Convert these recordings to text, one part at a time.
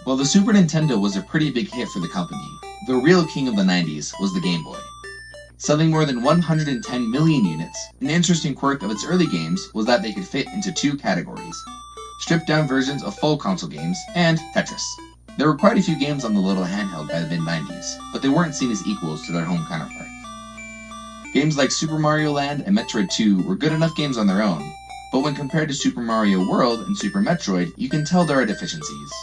While the Super Nintendo was a pretty big hit for the company, the real king of the 90s was the Game Boy. Selling more than 110 million units, an interesting quirk of its early games was that they could fit into two categories: stripped-down versions of full console games and Tetris. There were quite a few games on the little handheld by the mid-90s, but they weren't seen as equals to their home counterparts. Games like Super Mario Land and Metroid 2 were good enough games on their own, but when compared to Super Mario World and Super Metroid, you can tell there are deficiencies.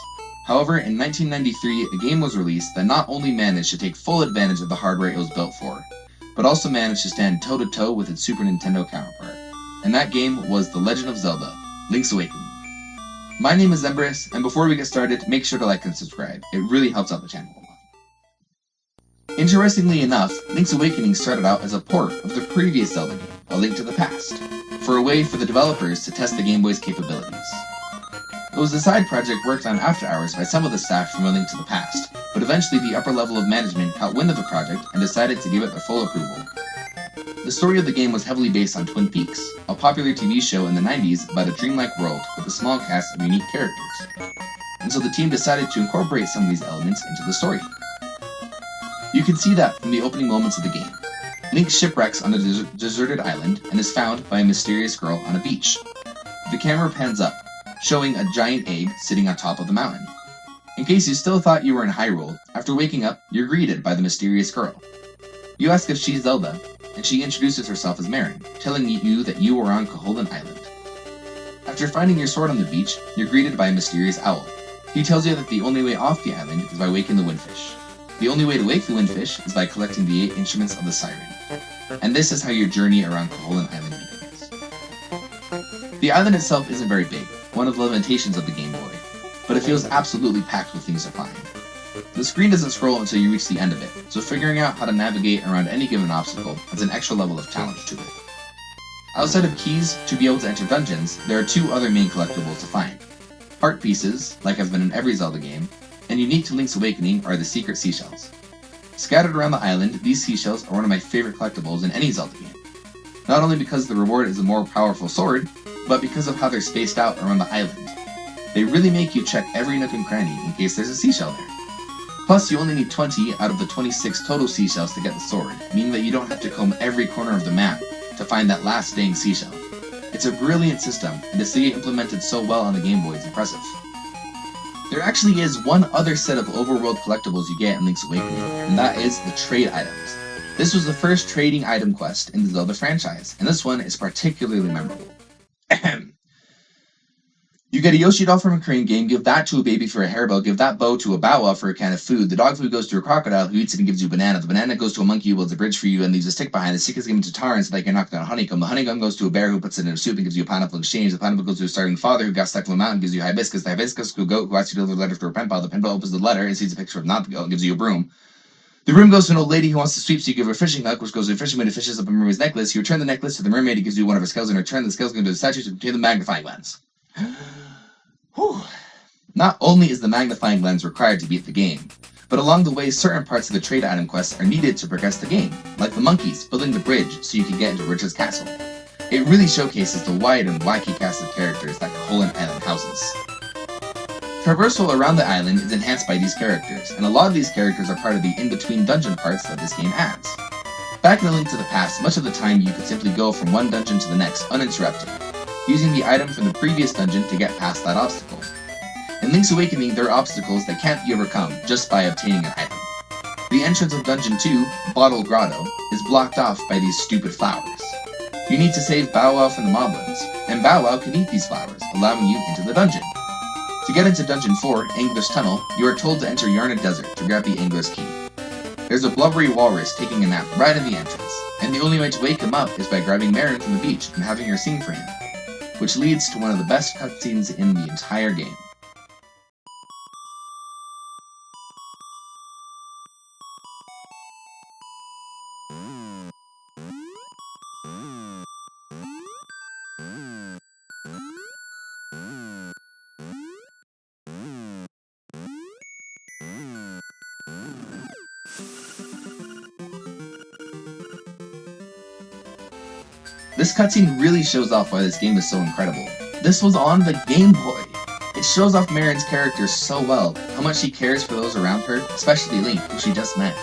However, in 1993, a game was released that not only managed to take full advantage of the hardware it was built for, but also managed to stand toe-to-toe with its Super Nintendo counterpart. And that game was The Legend of Zelda, Link's Awakening. My name is Embers, and before we get started, make sure to like and subscribe. It really helps out the channel a lot. Interestingly enough, Link's Awakening started out as a port of the previous Zelda game, A Link to the Past, for a way for the developers to test the Game Boy's capabilities. It was a side project worked on after hours by some of the staff from A Link to the Past, but eventually the upper level of management caught wind of the project and decided to give it their full approval. The story of the game was heavily based on Twin Peaks, a popular TV show in the 90s about a dreamlike world with a small cast of unique characters, and so the team decided to incorporate some of these elements into the story. You can see that from the opening moments of the game. Link shipwrecks on a deserted island and is found by a mysterious girl on a beach. The camera pans up, showing a giant egg sitting on top of the mountain. In case you still thought you were in Hyrule, after waking up, you're greeted by the mysterious girl. You ask if she's Zelda, and she introduces herself as Marin, telling you that you are on Koholint Island. After finding your sword on the beach, you're greeted by a mysterious owl. He tells you that the only way off the island is by waking the windfish. The only way to wake the windfish is by collecting the 8 instruments of the siren. And this is how your journey around Koholint Island begins. The island itself isn't very big, one of the limitations of the Game Boy, but it feels absolutely packed with things to find. The screen doesn't scroll until you reach the end of it, so figuring out how to navigate around any given obstacle adds an extra level of challenge to it. Outside of keys to be able to enter dungeons, there are 2 other main collectibles to find. Heart pieces, like have been in every Zelda game, and unique to Link's Awakening are the secret seashells. Scattered around the island, these seashells are one of my favorite collectibles in any Zelda game. Not only because the reward is a more powerful sword, but because of how they're spaced out around the island. They really make you check every nook and cranny in case there's a seashell there. Plus, you only need 20 out of the 26 total seashells to get the sword, meaning that you don't have to comb every corner of the map to find that last dang seashell. It's a brilliant system, and to see it implemented so well on the Game Boy is impressive. There actually is one other set of overworld collectibles you get in Link's Awakening, and that is the trade items. This was the first trading item quest in the Zelda franchise, and this one is particularly memorable. You get a Yoshi doll from a crane game, give that to a baby for a hairbell, give that bow to a bow wow for a can of food, the dog food goes to a crocodile who eats it and gives you a banana, the banana goes to a monkey who builds a bridge for you and leaves a stick behind, the stick is given to Taran so that you can knock down a honeycomb, the honeycomb goes to a bear who puts it in a soup and gives you a pineapple in exchange, the pineapple goes to a starving father who got stuck from a mountain and gives you hibiscus, the hibiscus to a goat who asks you to deliver a letter to a pen pal, the pen pal opens the letter and sees a picture of not the goat and gives you a broom. The broom goes to an old lady who wants to sweep, so you give her a fishing hook, which goes to a fisherman who fishes up a mermaid's necklace. You return the necklace to the mermaid who gives you one of her scales, and return the scales to the statue to contain the magnifying lens. Whew. Not only is the magnifying lens required to beat the game, but along the way certain parts of the trade item quests are needed to progress the game, like the monkeys building the bridge so you can get into Richard's castle. It really showcases the wide and wacky cast of characters that Koholint Island houses. Traversal around the island is enhanced by these characters, and a lot of these characters are part of the in-between dungeon parts that this game adds. Back in A Link to the Past, much of the time you could simply go from one dungeon to the next uninterrupted, using the item from the previous dungeon to get past that obstacle. In Link's Awakening, there are obstacles that can't be overcome just by obtaining an item. The entrance of Dungeon 2, Bottle Grotto, is blocked off by these stupid flowers. You need to save Bow Wow from the moblins, and Bow Wow can eat these flowers, allowing you into the dungeon. To get into Dungeon 4, Angler's Tunnel, you are told to enter Yarna Desert to grab the Angler's Key. There's a blubbery walrus taking a nap right in the entrance, and the only way to wake him up is by grabbing Marin from the beach and having her sing for him, which leads to one of the best cutscenes in the entire game. This cutscene really shows off why this game is so incredible. This was on the Game Boy. It shows off Marin's character so well, how much she cares for those around her, especially Link, who she just met.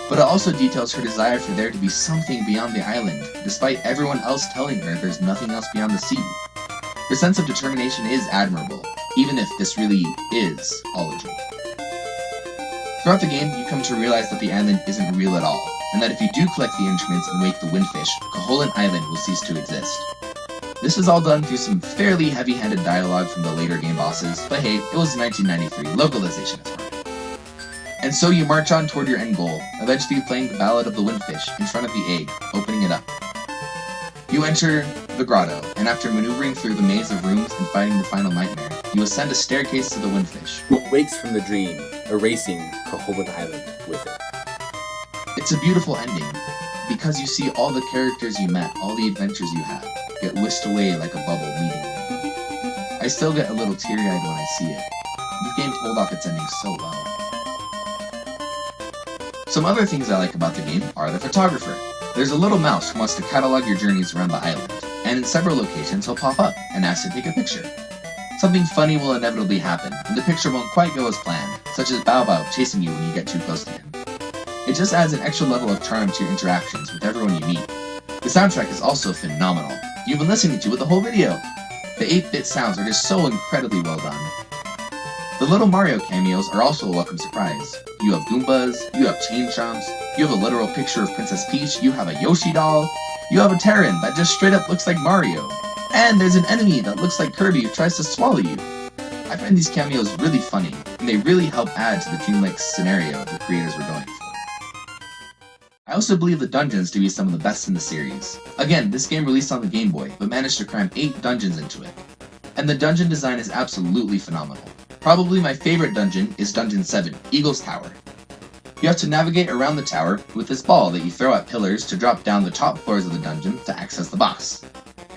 But it also details her desire for there to be something beyond the island, despite everyone else telling her there's nothing else beyond the sea. Her sense of determination is admirable, even if this really is all a joke. Throughout the game, you come to realize that the island isn't real at all, and that if you do collect the instruments and wake the windfish, Koholint Island will cease to exist. This is all done through some fairly heavy-handed dialogue from the later game bosses, but hey, it was 1993, localization is hard. And so you march on toward your end goal, eventually playing the Ballad of the Windfish in front of the egg, opening it up. You enter the grotto, and after maneuvering through the maze of rooms and fighting the final nightmare, you ascend a staircase to the Windfish, who wakes from the dream, erasing Koholint Island with it. It's a beautiful ending, because you see all the characters you met, all the adventures you had, get whisked away like a bubble meeting you. I still get a little teary-eyed when I see it. This game pulled off its ending so well. Some other things I like about the game are the photographer. There's a little mouse who wants to catalog your journeys around the island, and in several locations he'll pop up and ask to take a picture. Something funny will inevitably happen, and the picture won't quite go as planned, such as Bao Bao chasing you when you get too close to him. It just adds an extra level of charm to your interactions with everyone you meet. The soundtrack is also phenomenal. You've been listening to it the whole video. The 8-bit sounds are just so incredibly well done. The little Mario cameos are also a welcome surprise. You have Goombas, you have Chain Chomps, you have a literal picture of Princess Peach, you have a Yoshi doll, you have a Terran that just straight up looks like Mario, and there's an enemy that looks like Kirby who tries to swallow you. I find these cameos really funny, and they really help add to the dreamlike scenario the creators were going for. I also believe the dungeons to be some of the best in the series. Again, this game released on the Game Boy, but managed to cram 8 dungeons into it. And the dungeon design is absolutely phenomenal. Probably my favorite dungeon is Dungeon 7, Eagle's Tower. You have to navigate around the tower with this ball that you throw at pillars to drop down the top floors of the dungeon to access the boss.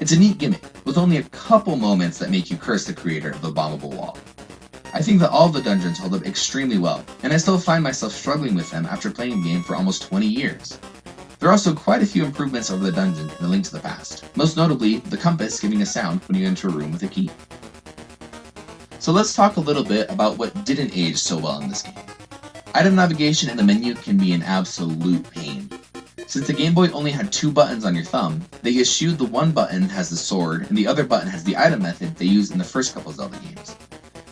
It's a neat gimmick, with only a couple moments that make you curse the creator of the bombable wall. I think that all of the dungeons hold up extremely well, and I still find myself struggling with them after playing the game for almost 20 years. There are also quite a few improvements over the dungeon in A Link to the Past, most notably the compass giving a sound when you enter a room with a key. So let's talk a little bit about what didn't age so well in this game. Item navigation in the menu can be an absolute pain. Since the Game Boy only had 2 buttons on your thumb, they eschewed the one button has the sword and the other button has the item method they used in the first couple Zelda games.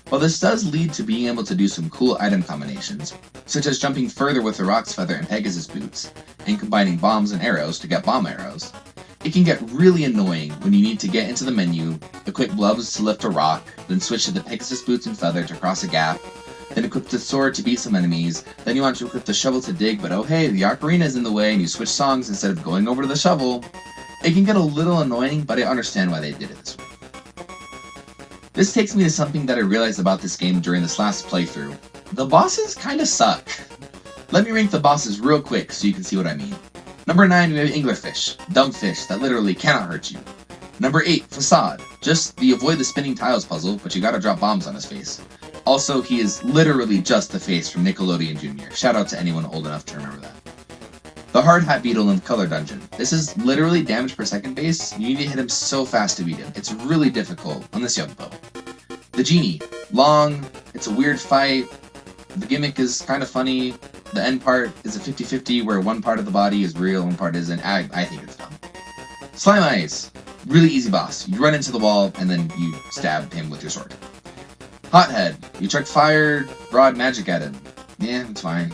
While this does lead to being able to do some cool item combinations, such as jumping further with the Rock's Feather and Pegasus Boots, and combining bombs and arrows to get bomb arrows, it can get really annoying when you need to get into the menu, equip gloves to lift a rock, then switch to the Pegasus Boots and Feather to cross a gap, then equip the sword to beat some enemies, then you want to equip the shovel to dig, but oh hey, the ocarina is in the way and you switch songs instead of going over to the shovel. It can get a little annoying, but I understand why they did it this way. This takes me to something that I realized about this game during this last playthrough. The bosses kinda suck. Let me rank the bosses real quick so you can see what I mean. Number 9, we have Anglerfish, dumb fish that literally cannot hurt you. Number 8, Facade, just the avoid the spinning tiles puzzle, but you gotta drop bombs on his face. Also, he is literally just the face from Nickelodeon Jr. Shout out to anyone old enough to remember that. The Hard Hat Beetle in the Color Dungeon. This is literally damage per second base. You need to hit him so fast to beat him. It's really difficult on this young bow. The Genie. Long, it's a weird fight. The gimmick is kind of funny. The end part is a 50-50 where one part of the body is real, one part isn't. I think it's dumb. Slime Eyes. Really easy boss. You run into the wall and then you stab him with your sword. Hothead. You chuck fire, rod magic at him. Yeah, it's fine.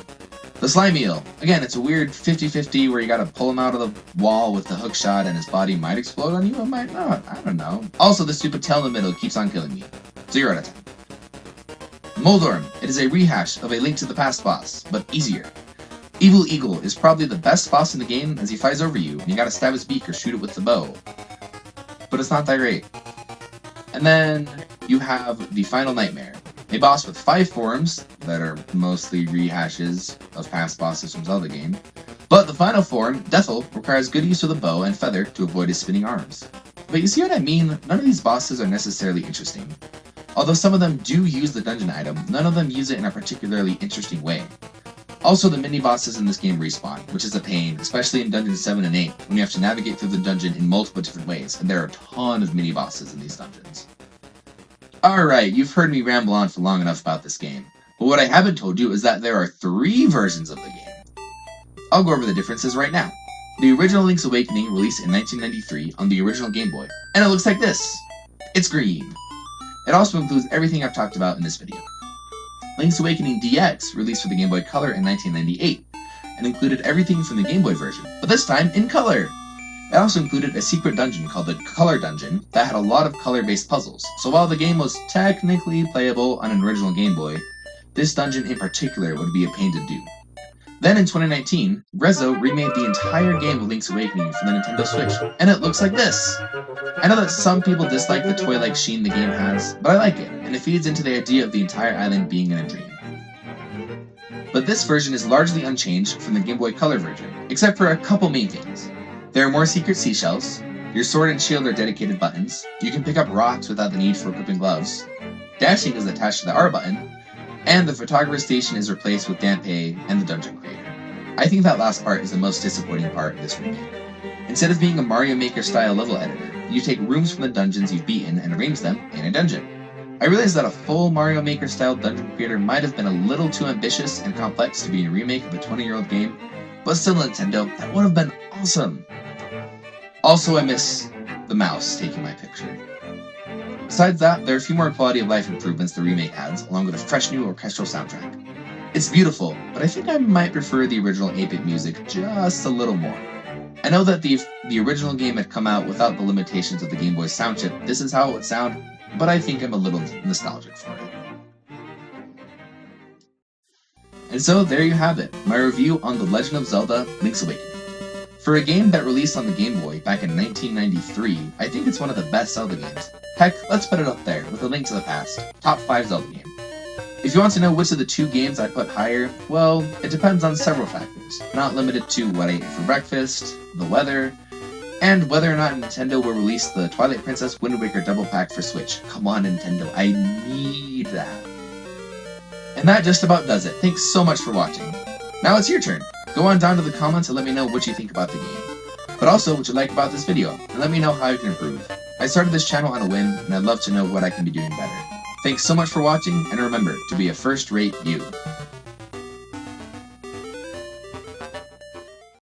The Slime Eel. Again, it's a weird 50-50 where you gotta pull him out of the wall with the hook shot and his body might explode on you or might not. I don't know. Also, the stupid tail in the middle keeps on killing me. 0 out of 10. Moldorm. It is a rehash of A Link to the Past boss, but easier. Evil Eagle is probably the best boss in the game as he flies over you and you gotta stab his beak or shoot it with the bow. But it's not that great. And then you have the Final Nightmare. A boss with 5 forms that are mostly rehashes of past bosses from Zelda game. But the final form, Deathel, requires good use of the bow and feather to avoid his spinning arms. But you see what I mean? None of these bosses are necessarily interesting. Although some of them do use the dungeon item, none of them use it in a particularly interesting way. Also, the mini-bosses in this game respawn, which is a pain, especially in Dungeons 7 and 8, when you have to navigate through the dungeon in multiple different ways, and there are a ton of mini-bosses in these dungeons. Alright, you've heard me ramble on for long enough about this game, but what I haven't told you is that there are 3 versions of the game. I'll go over the differences right now. The original Link's Awakening released in 1993 on the original Game Boy, and it looks like this. It's green. It also includes everything I've talked about in this video. Link's Awakening DX released for the Game Boy Color in 1998, and included everything from the Game Boy version, but this time in color! It also included a secret dungeon called the Color Dungeon that had a lot of color-based puzzles, so while the game was technically playable on an original Game Boy, this dungeon in particular would be a pain to do. Then in 2019, Grezzo remade the entire game of Link's Awakening for the Nintendo Switch, and it looks like this! I know that some people dislike the toy-like sheen the game has, but I like it, and it feeds into the idea of the entire island being in a dream. But this version is largely unchanged from the Game Boy Color version, except for a couple main things. There are more secret seashells, your sword and shield are dedicated buttons, you can pick up rocks without the need for equipping gloves, dashing is attached to the R button, and the photographer station is replaced with Dampe and the dungeon creator. I think that last part is the most disappointing part of this remake. Instead of being a Mario Maker style level editor, you take rooms from the dungeons you've beaten and arrange them in a dungeon. I realize that a full Mario Maker style dungeon creator might have been a little too ambitious and complex to be a remake of a 20-year-old game, but still Nintendo, that would have been awesome. Also, I miss the mouse taking my picture. Besides that, there are a few more quality of life improvements the remake adds, along with a fresh new orchestral soundtrack. It's beautiful, but I think I might prefer the original 8-bit music just a little more. I know that the original game had come out without the limitations of the Game Boy's sound chip, this is how it would sound, but I think I'm a little nostalgic for it. And so there you have it, my review on The Legend of Zelda Link's Awakening. For a game that released on the Game Boy back in 1993, I think it's one of the best Zelda games. Heck, let's put it up there with A Link to the Past, top 5 Zelda game. If you want to know which of the 2 games I put higher, well, it depends on several factors, not limited to what I ate for breakfast, the weather, and whether or not Nintendo will release the Twilight Princess Wind Waker double pack for Switch. Come on, Nintendo, I need that. And that just about does it. Thanks so much for watching. Now it's your turn. Go on down to the comments and let me know what you think about the game. But also what you like about this video, and let me know how I can improve. I started this channel on a whim, and I'd love to know what I can be doing better. Thanks so much for watching, and remember to be a first-rate you.